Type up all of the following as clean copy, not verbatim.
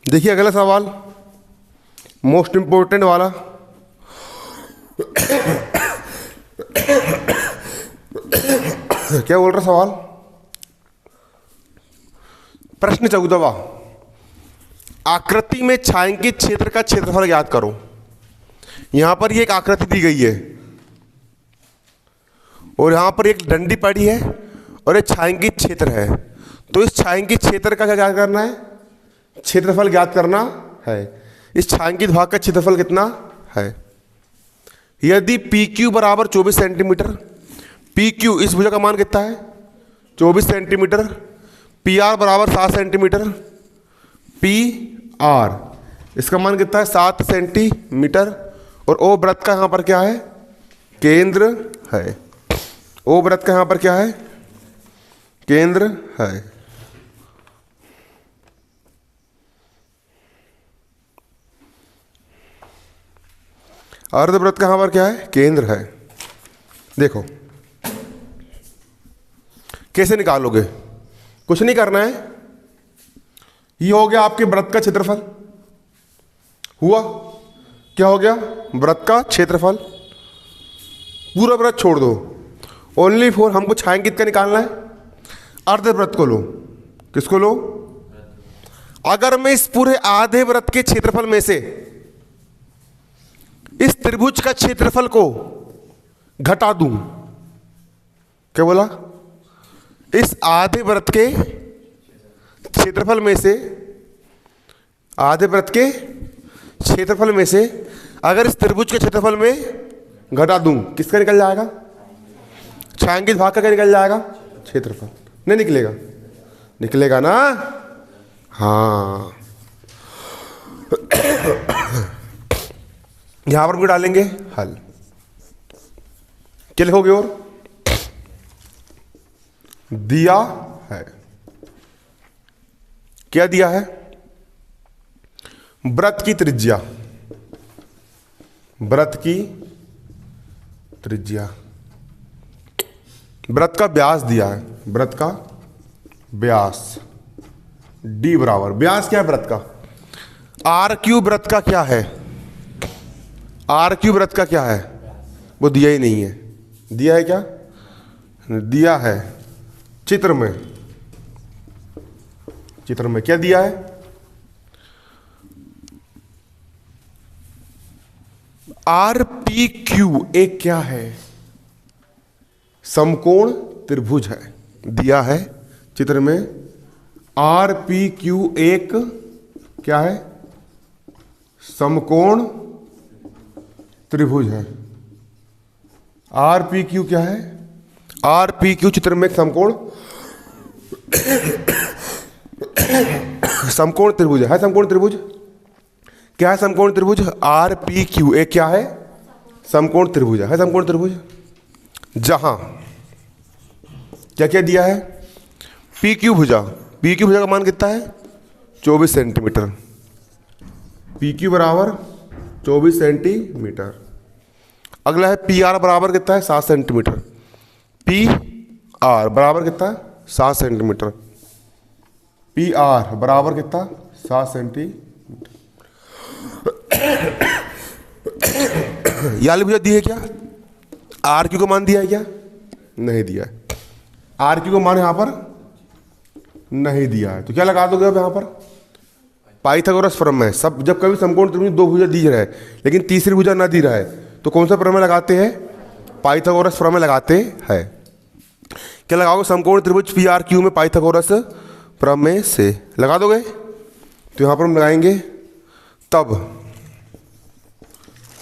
देखिए अगला सवाल, मोस्ट इंपोर्टेंट वाला। क्या बोल रहा सवाल? प्रश्न 14वां, आकृति में छायांकित क्षेत्र का क्षेत्रफल ज्ञात करो। यहां पर ये एक आकृति दी गई है और यहां पर एक डंडी पड़ी है और एक छायांकित क्षेत्र है। तो इस छायांकित क्षेत्र का क्या ज्ञात करना है? क्षेत्रफल ज्ञात करना है। इस छायांकित भाग का क्षेत्रफल कितना है? यदि पी क्यू बराबर 24 सेंटीमीटर, पी क्यू इस भुजा का मान कितना है? 24 सेंटीमीटर। पी आर बराबर 7 सेंटीमीटर, पी आर इसका मान कितना है? 7 सेंटीमीटर। और ओ वृत्त का यहां पर क्या है? केंद्र है। ओ वृत्त का यहां पर क्या है? केंद्र है। अर्धवृत्त का यहां पर क्या है? केंद्र है। देखो कैसे निकालोगे? कुछ नहीं करना है, ये हो गया आपके वृत्त का क्षेत्रफल। हुआ क्या हो गया? वृत्त का क्षेत्रफल। पूरा वृत्त छोड़ दो, ओनली फॉर हमको छायांकित का निकालना है। अर्धवृत्त को लो। किसको लो? अगर मैं इस पूरे आधे वृत्त के क्षेत्रफल में से इस त्रिभुज का क्षेत्रफल को घटा दूं, क्या बोला? इस आधे वृत्त के क्षेत्रफल में से, आधे वृत्त के क्षेत्रफल में से अगर इस त्रिभुज के क्षेत्रफल में घटा दूं, किसका निकल जाएगा? छायांकित भाग का क्या निकल जाएगा? क्षेत्रफल। नहीं निकलेगा? निकलेगा ना? हाँ। यहां पर भी डालेंगे हल। क्या लिखोगे? और दिया है, क्या दिया है? वृत्त की त्रिज्या, वृत्त की त्रिज्या, वृत्त का व्यास दिया है। वृत्त का व्यास d बराबर, व्यास क्या है वृत्त का? आर क्यू वृत्त का क्या है? आर क्यू वृत्त का क्या है? वो दिया ही नहीं है। दिया है क्या? दिया है चित्र में। चित्र में क्या दिया है? आर पी क्यू एक क्या है? समकोण त्रिभुज है। दिया है चित्र में, आर पी क्यू एक क्या है? समकोण त्रिभुज है। आर पी क्यू क्या है? आर पी क्यू चित्र में एक समकोण समकोण त्रिभुज है। समकोण त्रिभुज क्या है? समकोण त्रिभुज आर पी क्यू एक क्या है? समकोण त्रिभुज है। समकोण त्रिभुज जहां क्या क्या दिया है? पी क्यू भुजा, पी क्यू भुजा का मान कितना है? 24 सेंटीमीटर। पी क्यू बराबर 24 सेंटीमीटर। अगला है पी आर बराबर कितना है? 7 सेंटीमीटर। पी आर बराबर कितना है? 7 सेंटीमीटर। पी आर बराबर कितना? 7 सेंटीमीटर। याली भुजा दी है क्या? आर क्यू का मान दिया है क्या? नहीं दिया है। आर क्यू का मान यहां पर नहीं दिया है, तो क्या लगा दोगे अब यहां पर? पाइथागोरस प्रमेय। सब जब कभी समकोण त्रिभुज दो भुजा दी रहा है लेकिन तीसरी भुजा ना दी रहा है तो कौन सा प्रमेय लगाते हैं? पाइथागोरस प्रमेय लगाते हैं। क्या लगाओगे? समकोण त्रिभुज पी आर क्यू में पाइथागोरस प्रमेय से लगा दोगे। तो यहां पर हम लगाएंगे तब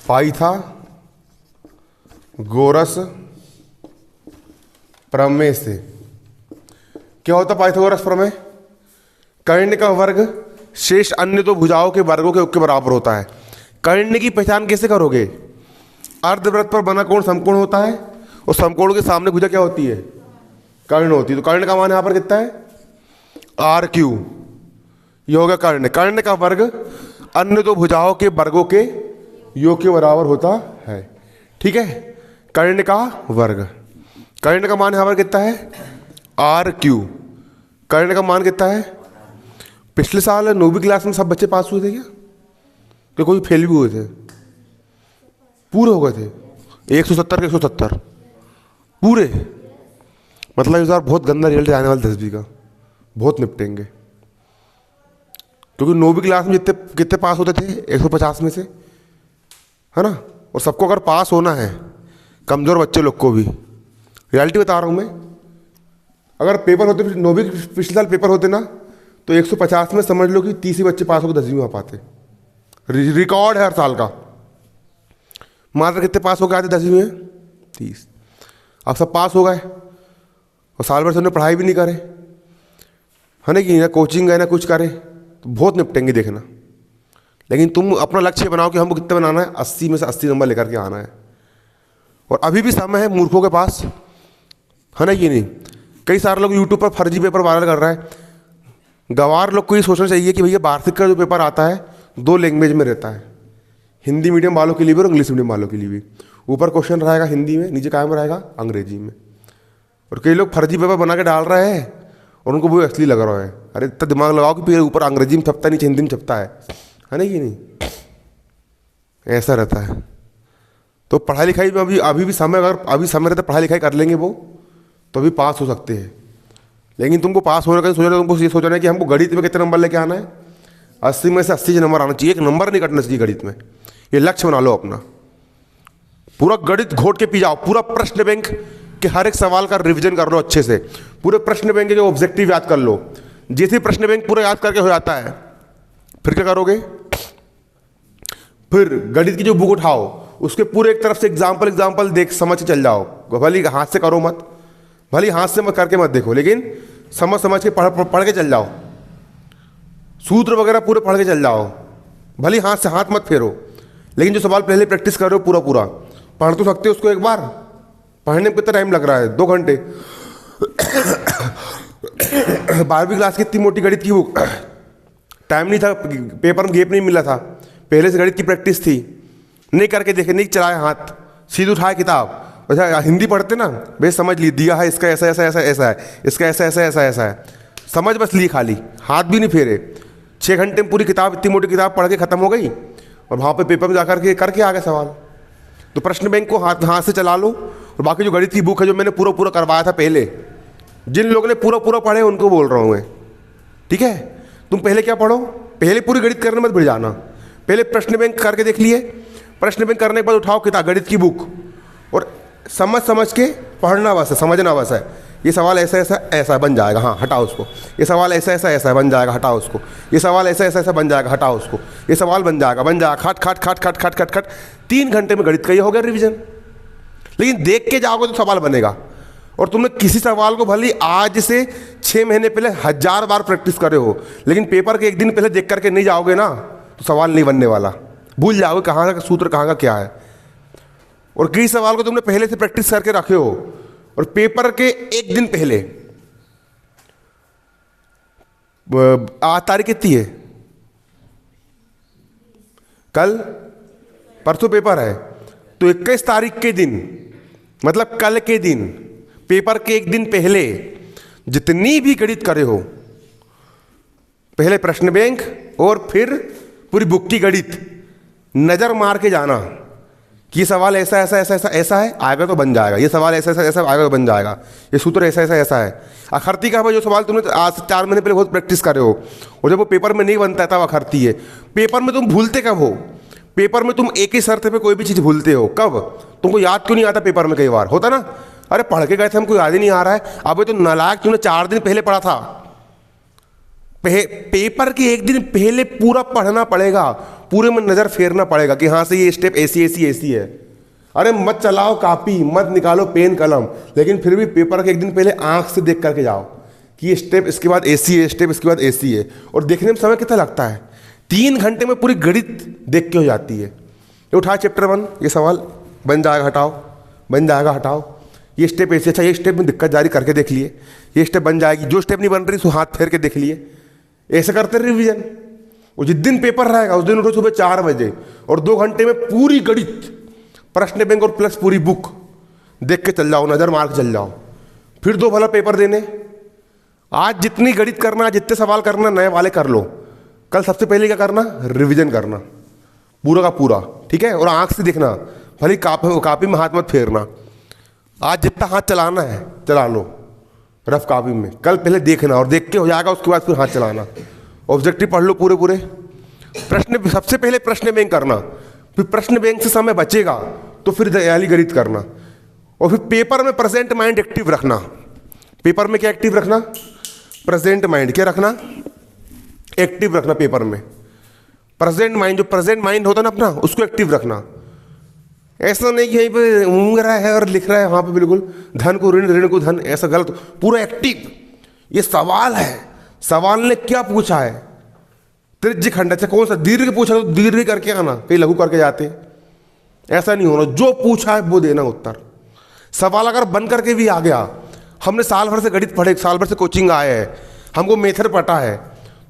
पाइथागोरस प्रमेय से क्या होता? पाइथागोरस प्रमेय कर्ण का वर्ग शेष अन्य दो भुजाओं के वर्गों के बराबर होता है। कर्ण की पहचान कैसे करोगे? अर्धवृत्त पर बना कोण समकोण होता है और समकोण के सामने भुजा क्या होती है? कर्ण होती है। तो कर्ण का मान यहां पर कितना है? R Q. ये होगा कर्ण। कर्ण का वर्ग अन्य दो भुजाओं के वर्गों के योग के बराबर होता है। ठीक है, कर्ण का वर्ग। कर्ण का मान यहां पर कितना है? R Q. कर्ण का मान कितना है? पिछले साल 9वीं क्लास में सब बच्चे पास हुए थे क्या? कि कोई फेल भी हुए थे? पूरे हो गए थे 170 के 170 पूरे। मतलब इस बार बहुत गंदा रिजल्ट आने वाला 10वीं का, बहुत निपटेंगे। क्योंकि 9वीं क्लास में कितने पास होते थे 150 में से, है ना? और सबको अगर पास होना है, कमज़ोर बच्चे लोग को भी, रियलिटी बता रहा हूँ मैं, अगर पेपर होते 9वीं पिछले साल पेपर होते ना तो 150 में समझ लो कि 30 ही बच्चे पास होकर 10वीं में आ पाते। रिकॉर्ड है हर साल का। मात्र कितने पास हो गए आते 10वीं में? 30। अब सब पास हो गए और साल भर से उन्हें पढ़ाई भी नहीं करे, है ना, कि ना कोचिंग है ना कुछ करे, तो बहुत निपटेंगे देखना। लेकिन तुम अपना लक्ष्य बनाओ कि हमको कितने बनाना है, 80 में से 80 नंबर लेकर के आना है। और अभी भी समय है मूर्खों के पास, है ना कि नहीं? कई सारे लोग यूट्यूब पर फर्जी पेपर वायरल कर रहा है। गंवार लोग को ये सोचना चाहिए कि भैया वार्षिक का जो पेपर आता है 2 लैंग्वेज में रहता है, हिंदी मीडियम वालों के लिए भी और इंग्लिश मीडियम वालों के लिए भी। ऊपर क्वेश्चन रहेगा हिंदी में, नीचे कायम रहेगा अंग्रेजी में। और कई लोग फर्जी पेपर बना के डाल रहे हैं और उनको वो असली लग रहा है। अरे इतना दिमाग लगाओ कि ऊपर अंग्रेजी में छपता नीचे हिंदी में छपता है ना कि नहीं? ऐसा रहता है। तो पढ़ाई लिखाई में अभी भी समय, अगर अभी समय रहता पढ़ाई लिखाई कर लेंगे वो तो अभी पास हो सकते हैं। लेकिन तुमको पास होने का सोचना, तुमको ये सोचना है कि हमको गणित में कितने नंबर लेके आना है, 80 में से 80 नंबर आना चाहिए, एक नंबर नहीं कटना चाहिए गणित में। ये लक्ष्य बना लो अपना। पूरा गणित घोट के पी जाओ, पूरा प्रश्न बैंक के हर एक सवाल का रिवीजन कर लो अच्छे से, पूरे प्रश्न बैंक के जो ऑब्जेक्टिव याद कर लो। जैसे प्रश्न बैंक पूरा याद करके हो जाता है, फिर क्या करोगे? फिर गणित की जो बुक उठाओ, उसके पूरे एक तरफ से एग्जाम्पल देख समझ के चल जाओ। भले हाथ से करो मत, भले हाथ से मत करके मत देखो, लेकिन समझ के पढ़ के चल जाओ। सूत्र वगैरह पूरे पढ़ के चल जाओ, भले हाथ से हाथ मत फेरो, लेकिन जो सवाल पहले प्रैक्टिस कर रहे हो पूरा पढ़ तो सकते हो उसको। एक बार पढ़ने में कितना टाइम लग रहा है? 2 घंटे। 12वीं क्लास की इतनी मोटी गणित की बुक, टाइम नहीं था, पेपर में गैप नहीं मिला था, पहले से गणित की प्रैक्टिस थी, नहीं करके देखे, नहीं चलाए हाथ, सीधे उठाए किताब। अच्छा हिंदी पढ़ते ना, भाई समझ ली, दिया है इसका ऐसा ऐसा ऐसा ऐसा है, इसका ऐसा ऐसा ऐसा ऐसा है, समझ बस ली, खाली हाथ भी नहीं फेरे। 6 घंटे में पूरी किताब, इतनी मोटी किताब पढ़ के खत्म हो गई और वहाँ पे पेपर में जाकर के करके आ गए सवाल। तो प्रश्न बैंक को हाथ से चला लो। और बाकी जो गणित की बुक है जो मैंने पूरा करवाया था पहले, जिन लोगों ने पूरा पढ़े उनको बोल रहा हूँ मैं, ठीक है? तुम पहले क्या पढ़ो, पहले पूरी गणित करने मत भिड़ जाना, पहले प्रश्न बैंक करके देख लिए। प्रश्न बैंक करने के बाद उठाओ किताब गणित की बुक और समझ के पढ़ना बस है, समझना बस है। ये सवाल ऐसा ऐसा ऐसा बन जाएगा, हाँ हटाओ उसको। ये सवाल ऐसा ऐसा ऐसा बन जाएगा, हटाओ उसको। ये सवाल ऐसा ऐसा ऐसा बन जाएगा, हटाओ उसको। ये सवाल बन जाएगा, खट 3 घंटे में गणित का ये हो गया रिवीजन। लेकिन देख के जाओगे तो सवाल बनेगा। और तुमने किसी सवाल को भले आज से 6 महीने पहले 1000 बार प्रैक्टिस करे हो, लेकिन पेपर के 1 दिन पहले देख करके नहीं जाओगे ना तो सवाल नहीं बनने वाला, भूल जाओगे कहाँ का सूत्र कहाँ का क्या है। और कई सवाल को तुमने पहले से प्रैक्टिस करके रखे हो और पेपर के 1 दिन पहले, आज तारीख कितनी है? कल परसों पेपर है, तो 21 तारीख के दिन, मतलब कल के दिन, पेपर के 1 दिन पहले जितनी भी गणित करे हो, पहले प्रश्न बैंक और फिर पूरी बुक की गणित नजर मार के जाना कि ये सवाल ऐसा ऐसा ऐसा ऐसा ऐसा है, आएगा तो बन जाएगा। ये सवाल ऐसा ऐसा ऐसा आएगा तो बन जाएगा। ये सूत्र ऐसा ऐसा ऐसा है। अखरती का जो सवाल तुमने आज से 4 महीने पहले बहुत प्रैक्टिस करे हो और जब वो पेपर में नहीं बनता है तब अखरती है। पेपर में तुम भूलते कब हो? पेपर में तुम एक ही शर्त पे कोई भी चीज़ भूलते हो। कब? तुमको याद क्यों नहीं आता? पेपर में कई बार होता ना, अरे पढ़ के गए थे हमको याद ही नहीं आ रहा है। अब ये तो नालायक, तूने 4 दिन पहले पढ़ा था। पेपर के 1 दिन पहले पूरा पढ़ना पड़ेगा, पूरे में नज़र फेरना पड़ेगा कि हाँ से ये स्टेप ऐसी ऐसी ऐसी है। अरे मत चलाओ कापी, मत निकालो पेन कलम, लेकिन फिर भी पेपर के 1 दिन पहले आंख से देख करके जाओ कि ये स्टेप इसके बाद ऐसी है, स्टेप इसके बाद ऐसी है। और देखने में समय कितना लगता है? 3 घंटे में पूरी गणित देख के हो जाती है। ये उठा चैप्टर 1, ये सवाल बन जाएगा, हटाओ, बन जाएगा, हटाओ। ये स्टेप ऐसे, अच्छा ये स्टेप में दिक्कत जारी करके देख लिए, ये स्टेप बन जाएगी। जो स्टेप नहीं बन रही उसको हाथ फेर के देख लिए। ऐसे करते रिवीजन। और जिस दिन पेपर रहेगा उस दिन उठो सुबह 4 बजे और 2 घंटे में पूरी गणित, प्रश्न बैंक और प्लस पूरी बुक देख के चल जाओ, नजर मार के चल जाओ। फिर 2 भला पेपर देने, आज जितनी गणित करना, जितने सवाल करना नए वाले कर लो। कल सबसे पहले क्या करना, रिवीजन करना पूरा का पूरा, ठीक है। और आंख से देखना, भले कापी में हाथ मत फेरना। आज जितना हाथ चलाना है चला लो रफ कापी में, कल पहले देखना और देख के हो जाएगा, उसके बाद फिर हाथ चलाना। ऑब्जेक्टिव पढ़ लो पूरे पूरे। प्रश्न सबसे पहले प्रश्न बैंक करना, फिर प्रश्न बैंक से समय बचेगा तो फिर दयाली गणित करना। और फिर पेपर में प्रेजेंट माइंड एक्टिव रखना। पेपर में क्या एक्टिव रखना, प्रेजेंट माइंड क्या रखना, एक्टिव रखना। पेपर में प्रेजेंट माइंड, जो प्रेजेंट माइंड होता है ना अपना, उसको एक्टिव रखना। ऐसा नहीं कि यहीं पे ऊँग रहा है और लिख रहा है वहाँ पे बिल्कुल धन को ऋण, ऋण को धन, ऐसा गलत। पूरा एक्टिव। ये सवाल है, सवाल ने क्या पूछा है, त्रिज्य खंड, अच्छा कौन सा दीर्घ पूछा तो दीर्घ करके आना, कहीं लघु करके जाते। ऐसा नहीं होना, जो पूछा है वो देना उत्तर। सवाल अगर बन करके भी आ गया, हमने साल भर से गणित पढ़े, साल भर से कोचिंग आए हैं, हमको मेथड पता है,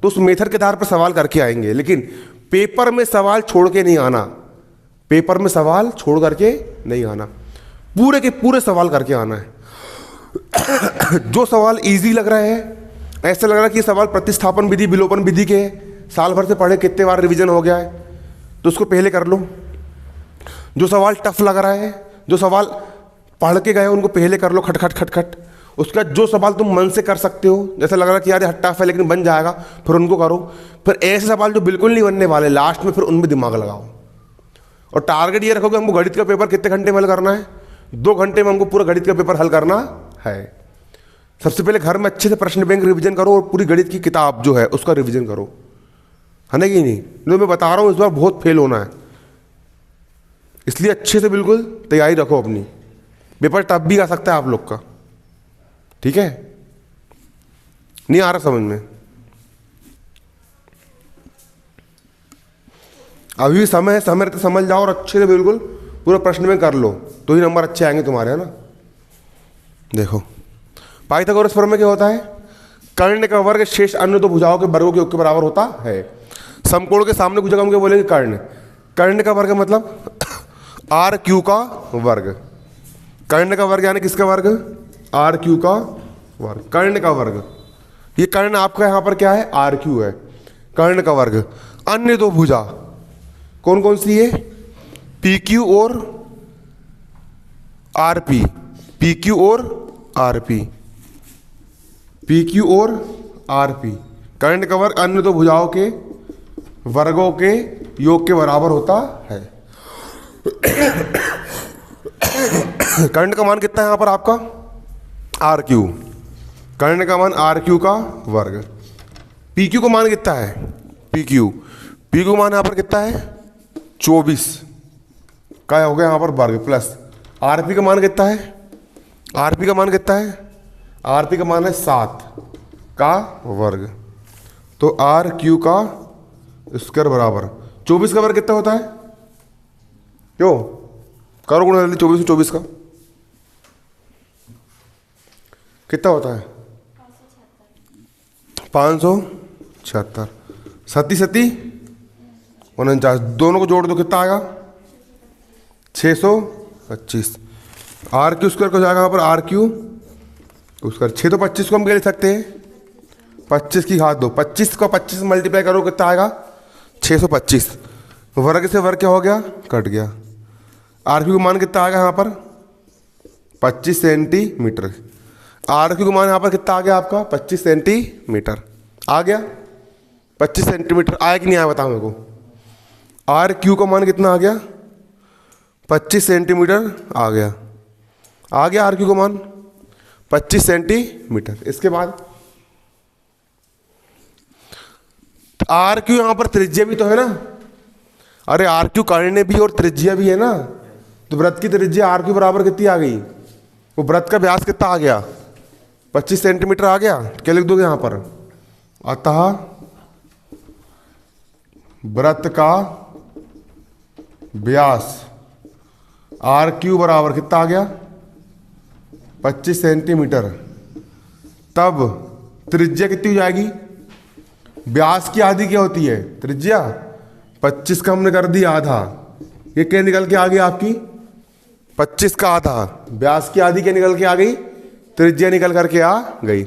तो उस मेथड के आधार पर सवाल करके आएंगे। लेकिन पेपर में सवाल छोड़ के नहीं आना, पेपर में सवाल छोड़ करके नहीं आना, पूरे के पूरे सवाल करके आना है। जो सवाल इजी लग रहा है, ऐसा लग रहा है कि ये सवाल प्रतिस्थापन विधि, विलोपन विधि के साल भर से पढ़े, कितने बार रिवीजन हो गया है, तो उसको पहले कर लो। जो सवाल टफ लग रहा है, जो सवाल पढ़ के गए उनको पहले कर लो, खटखट खटखट। उसका जो सवाल तुम मन से कर सकते हो, जैसा लग रहा है कि यार टफ है लेकिन बन जाएगा, फिर उनको करो। फिर ऐसे सवाल जो बिल्कुल नहीं बनने वाले, लास्ट में फिर उनमें दिमाग लगाओ। और टारगेट ये रखोगे हमको गणित का पेपर कितने घंटे में हल करना है, 2 घंटे में हमको पूरा गणित का पेपर हल करना है। सबसे पहले घर में अच्छे से प्रश्न बैंक रिवीजन करो और पूरी गणित की किताब जो है उसका रिवीजन करो, है ना कि नहीं। जो मैं बता रहा हूँ इस बार बहुत फेल होना है, इसलिए अच्छे से बिल्कुल तैयारी रखो अपनी। पेपर टफ भी आ सकता है आप लोग का, ठीक है। नहीं आ रहा समझ में, अभी समय है, समय रहते समझ जाओ और अच्छे से बिल्कुल पूरा प्रश्न में कर लो, तो ही नंबर अच्छे आएंगे तुम्हारे, है ना। देखो पाइथागोरस प्रमेय क्या होता है, कर्ण का वर्ग शेष अन्य दो भुजाओं के वर्गों के योग के बराबर होता है। समकोण के सामने कुछ जगह हम क्या बोलेंगे, कर्ण। कर्ण का वर्ग मतलब आर क्यू का वर्ग। कर्ण का वर्ग यानी किसका वर्ग, आर क्यू का वर्ग, कर्ण का वर्ग। ये कर्ण आपका यहाँ पर क्या है, आर क्यू है, कर्ण का वर्ग। अन्य दो भुजा कौन कौन सी है, पी क्यू और आर पी, पी क्यू और आर पी, पी क्यू और आर पी। कर्ण का वर्ग अन्य दो भुजाओं के वर्गों के योग के बराबर होता है। कर्ण का मान कितना है यहाँ पर आपका, आर क्यू। कर्ण का मान आर क्यू का वर्ग। पी क्यू का मान कितना है, पी क्यू, पी क्यू मान यहाँ पर कितना है 24 का हो गया यहाँ पर वर्ग, प्लस आर पी का मान कितना है, आर पी का मान कितना है, आर पी का मान है 7 का वर्ग। तो आर क्यू का स्क्वायर बराबर 24 का वर्ग कितना होता है, क्यों करो गुणा जल्दी, 24 24 का कितना होता है 576, सती सती 49, दोनों को जोड़ दो कितना आएगा 625। आर क्यू स्क्वायर को जाएगा यहाँ पर आर क्यू स्क्वायर, 6 तो 25 को हम क्या लिख सकते हैं 25 की घात 2, 25 को 25 से मल्टीप्लाई करो कितना आएगा 625। वर्ग से वर्ग क्या हो गया, कट गया। आर क्यू का मान कितना आएगा यहाँ पर 25 सेंटीमीटर। आर क्यू का मान यहाँ पर कितना आ गया आपका 25 सेंटीमीटर आ गया, 25 सेंटीमीटर आया कि नहीं आया बताओ मेरे को। आर क्यू का मान कितना आ गया 25 सेंटीमीटर आ गया, आ गया आर क्यू का मान 25 सेंटीमीटर। इसके बाद आर क्यू यहाँ पर त्रिज्या भी तो है ना, अरे आर क्यू कर्ण भी और त्रिज्या भी है ना, तो वृत्त की त्रिज्या आर क्यू बराबर कितनी आ गई, वो वृत्त का व्यास कितना आ गया 25 सेंटीमीटर आ गया। क्या लिख दोगे यहाँ पर, अतः वृत्त का व्यास आर क्यू बराबर कितना आ गया 25 सेंटीमीटर। तब त्रिज्या कितनी हो जाएगी, व्यास की आधी क्या होती है त्रिज्या, 25 का हमने कर दिया आधा, ये क्या निकल के आ गई आपकी 25 का आधा, व्यास की आधी क्या निकल के आ गई, त्रिज्या निकल करके आ गई।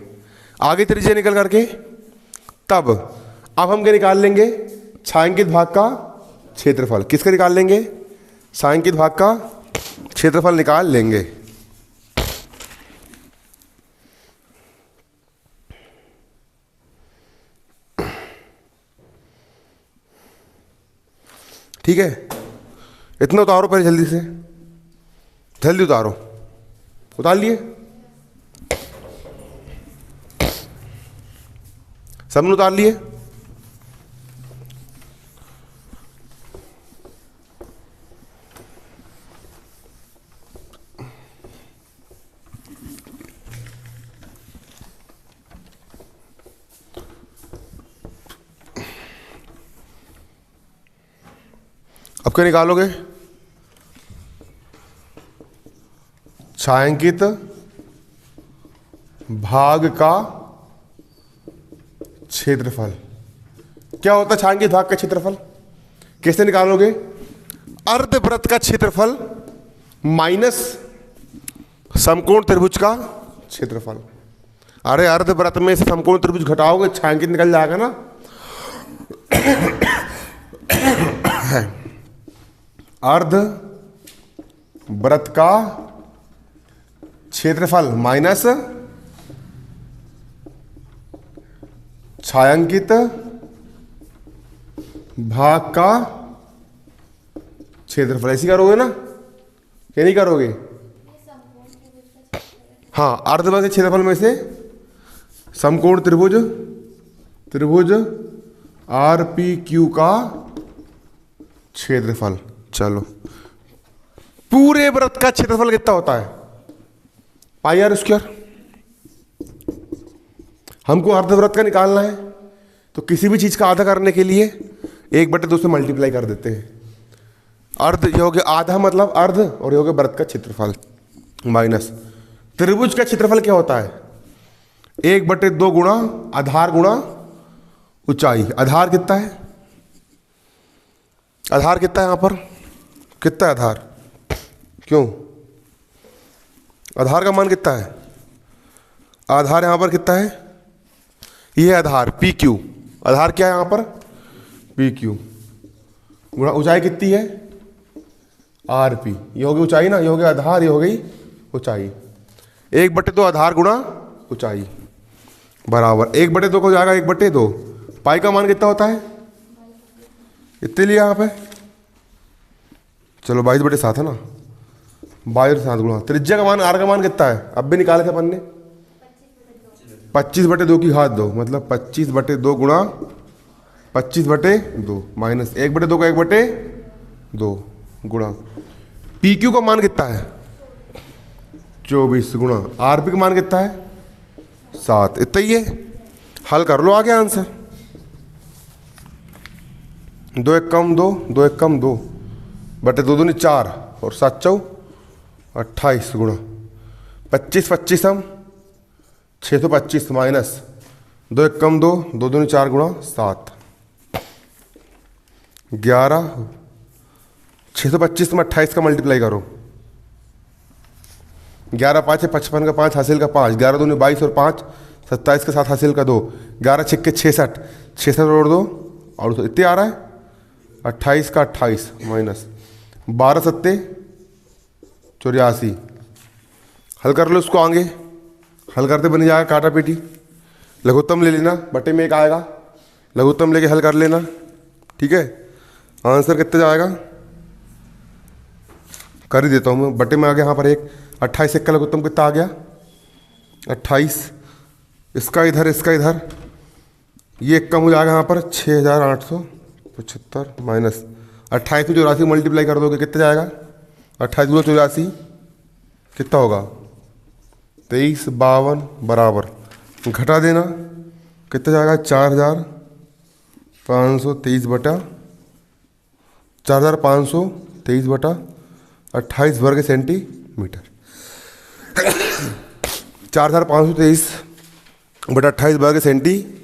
आगे त्रिज्या निकल करके, तब अब हम क्या निकाल लेंगे, छायांकित भाग का क्षेत्रफल। किसका निकाल लेंगे, छायांकित भाग का क्षेत्रफल निकाल लेंगे। ठीक है, इतना उतारो पहले, जल्दी से जल्दी उतारो। उतार लिए, सबने उतार लिए। अब क्या निकालोगे, छायांकित भाग का क्षेत्रफल। क्या होता है छायांकित भाग का क्षेत्रफल, कैसे निकालोगे, अर्धवृत्त का क्षेत्रफल माइनस समकोण त्रिभुज का क्षेत्रफल। अरे अर्धवृत्त में से समकोण त्रिभुज घटाओगे, छायांकित निकल जाएगा ना। अर्धवृत्त का क्षेत्रफल माइनस छायांकित भाग का क्षेत्रफल। ऐसी करोगे ना, क्या नहीं करोगे। हाँ, अर्धवृत्त के क्षेत्रफल में से समकोण त्रिभुज RPQ का क्षेत्रफल। चलो, पूरे वृत्त का क्षेत्रफल कितना होता है, पाई आर स्क्वायर। हमको अर्धवृत्त का निकालना है, तो किसी भी चीज का आधा करने के लिए 1/2 से मल्टीप्लाई कर देते हैं। अर्ध ये हो गया आधा, मतलब अर्ध, और ये हो गया वृत्त का क्षेत्रफल माइनस। त्रिभुज का क्षेत्रफल क्या होता है, 1/2 गुणा आधार गुणा ऊंचाई। आधार कितना है, आधार कितना है, यहां पर कितना है आधार, क्यों, आधार का मान कितना है, आधार यहां पर कितना है, ये आधार PQ। आधार क्या है यहां पर, PQ गुणा ऊंचाई कितनी है, RP। ये हो गई ऊंचाई ना, ये हो गया आधार, ये हो गई ऊंचाई। 1/2 आधार गुणा ऊंचाई बराबर 1/2 को जाएगा 1/2। पाई का मान कितना होता है, इतने लिए यहाँ पे, चलो 22/7 है ना, 22/7 गुणा त्रिज्या का मान, R का मान कितना है, अब भी निकाले थे अपन ने, 25/2 की घात 2, मतलब 25/2 गुणा 25/2 माइनस 1/2 का 1/2 गुणा PQ का मान कितना है 24 गुणा RP का मान कितना है 7। इतना ही है, हल कर लो, आ गया आंसर। 2 1 कम 2, 2 1 कम 2 बटे 2 दूनी 4 और 7 चौ 28 गुणा 25 25 हम 625 माइनस 2 1 कम 2, 2 दूनी 4 गुणा 7 11। 625 में 28 का मल्टीप्लाई करो, 11 5 है 55 का 5 हासिल का 5, 11 दूनी 22 और 5 27 के साथ हासिल का 2, 11 6 66 66 जोड़ दो और इतने आ रहा है 28 का 28 माइनस 12 7 84। हल कर लो उसको, आगे हल करते बन जाएगा काटा पीटी। लघुत्तम ले लेना, बटे में 1 आएगा, लघुत्तम लेके हल कर लेना, ठीक है। आंसर कितने जाएगा कर ही देता हूँ मैं, बटे में आ गया यहाँ पर 1, 28 1 का लघुत्तम कितना आ गया 28, इसका इधर इसका इधर, ये 1 कम हो जाएगा यहाँ पर 6875 माइनस 28 में 84 मल्टीप्लाई कर दोगे कितना जाएगा 28 गुना 84 कितना होगा 23 52 बराबर, घटा देना कितना जाएगा 4523 बटा 4523 बटा 28 वर्ग सेंटीमीटर। 4523 बटा 28 वर्ग सेंटीमीटर।